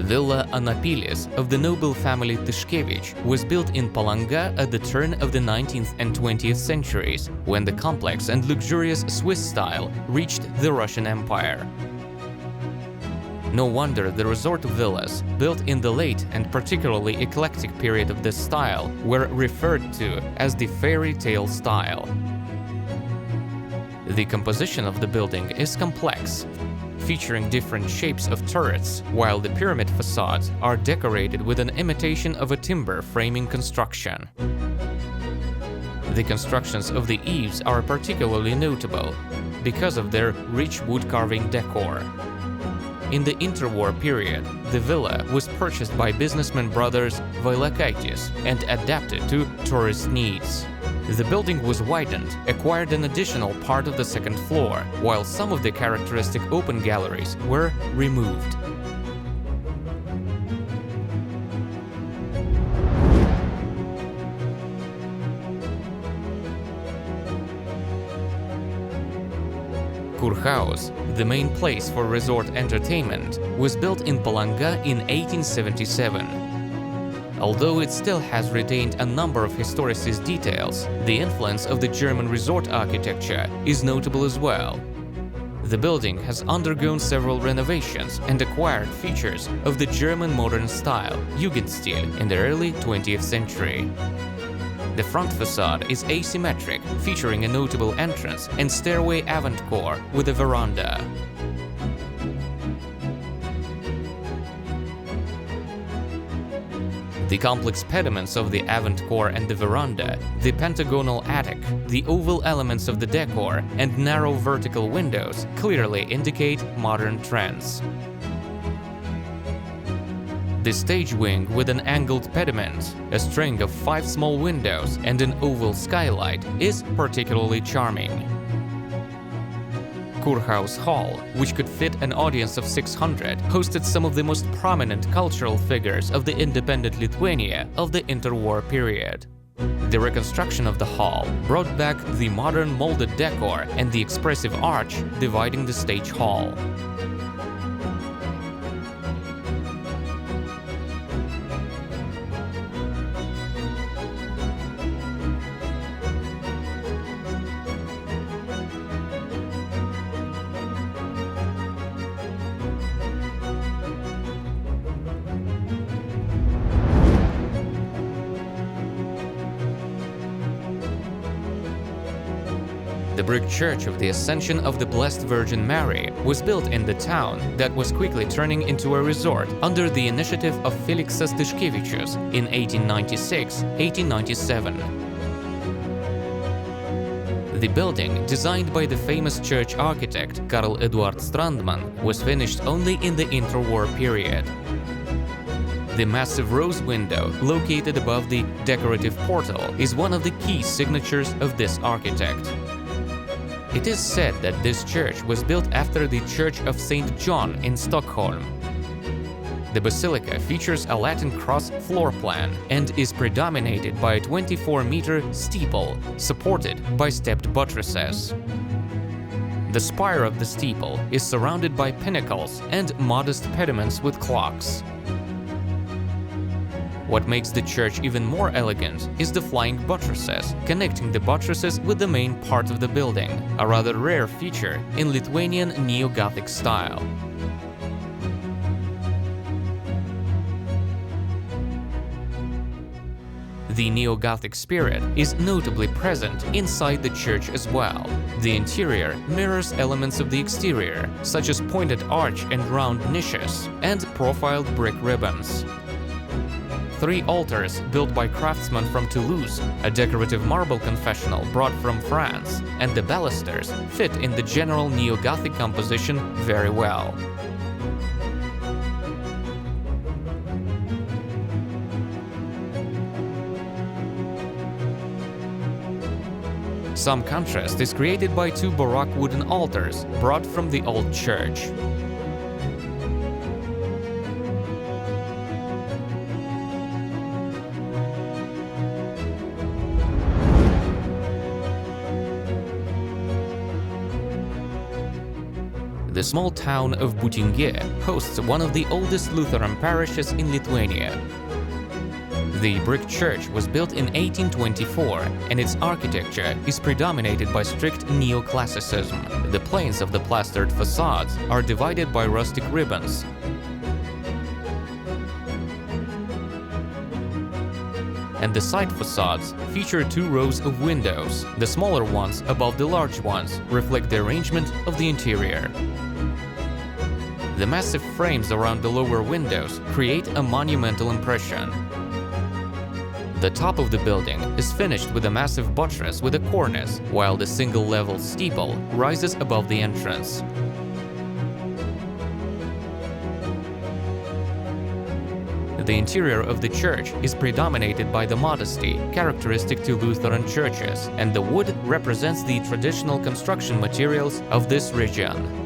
Villa Anapilis of the noble family Tyszkiewicz was built in Palanga at the turn of the 19th and 20th centuries, when the complex and luxurious Swiss style reached the Russian Empire. No wonder the resort villas, built in the late and particularly eclectic period of this style, were referred to as the fairy tale style. The composition of the building is complex, featuring different shapes of turrets, while the pyramid facades are decorated with an imitation of a timber framing construction. The constructions of the eaves are particularly notable because of their rich wood carving decor. In the interwar period, the villa was purchased by businessman brothers Vailakaitis and adapted to tourist needs. The building was widened, acquired an additional part of the second floor, while some of the characteristic open galleries were removed. Kurhaus, the main place for resort entertainment, was built in Palanga in 1877. Although it still has retained a number of historicist details, the influence of the German resort architecture is notable as well. The building has undergone several renovations and acquired features of the German modern style, Jugendstil, in the early 20th century. The front facade is asymmetric, featuring a notable entrance and stairway avant-corps with a veranda. The complex pediments of the avant-corps and the veranda, the pentagonal attic, the oval elements of the decor, and narrow vertical windows clearly indicate modern trends. The stage wing with an angled pediment, a string of 5 small windows, and an oval skylight is particularly charming. Kurhaus Hall, which could fit an audience of 600, hosted some of the most prominent cultural figures of the independent Lithuania of the interwar period. The reconstruction of the hall brought back the modern molded decor and the expressive arch dividing the stage hall. The brick church of the Ascension of the Blessed Virgin Mary was built in the town that was quickly turning into a resort under the initiative of Feliksas Tyszkiewicz in 1896-1897. The building, designed by the famous church architect Karl Eduard Strandman, was finished only in the interwar period. The massive rose window, located above the decorative portal, is one of the key signatures of this architect. It is said that this church was built after the Church of St. John in Stockholm. The basilica features a Latin cross floor plan and is predominated by a 24-meter steeple supported by stepped buttresses. The spire of the steeple is surrounded by pinnacles and modest pediments with clocks. What makes the church even more elegant is the flying buttresses, connecting the buttresses with the main part of the building, a rather rare feature in Lithuanian neo-Gothic style. The neo-Gothic spirit is notably present inside the church as well. The interior mirrors elements of the exterior, such as pointed arch and round niches, and profiled brick ribbons. 3 altars built by craftsmen from Toulouse, a decorative marble confessional brought from France, and the balusters fit in the general neo-Gothic composition very well. Some contrast is created by 2 Baroque wooden altars brought from the old church. The small town of Būtingė hosts one of the oldest Lutheran parishes in Lithuania. The brick church was built in 1824, and its architecture is predominated by strict neoclassicism. The planes of the plastered facades are divided by rustic ribbons. And the side facades feature 2 rows of windows. The smaller ones above the large ones reflect the arrangement of the interior. The massive frames around the lower windows create a monumental impression. The top of the building is finished with a massive buttress with a cornice, while the single-level steeple rises above the entrance. The interior of the church is predominated by the modesty characteristic to Lutheran churches, and the wood represents the traditional construction materials of this region.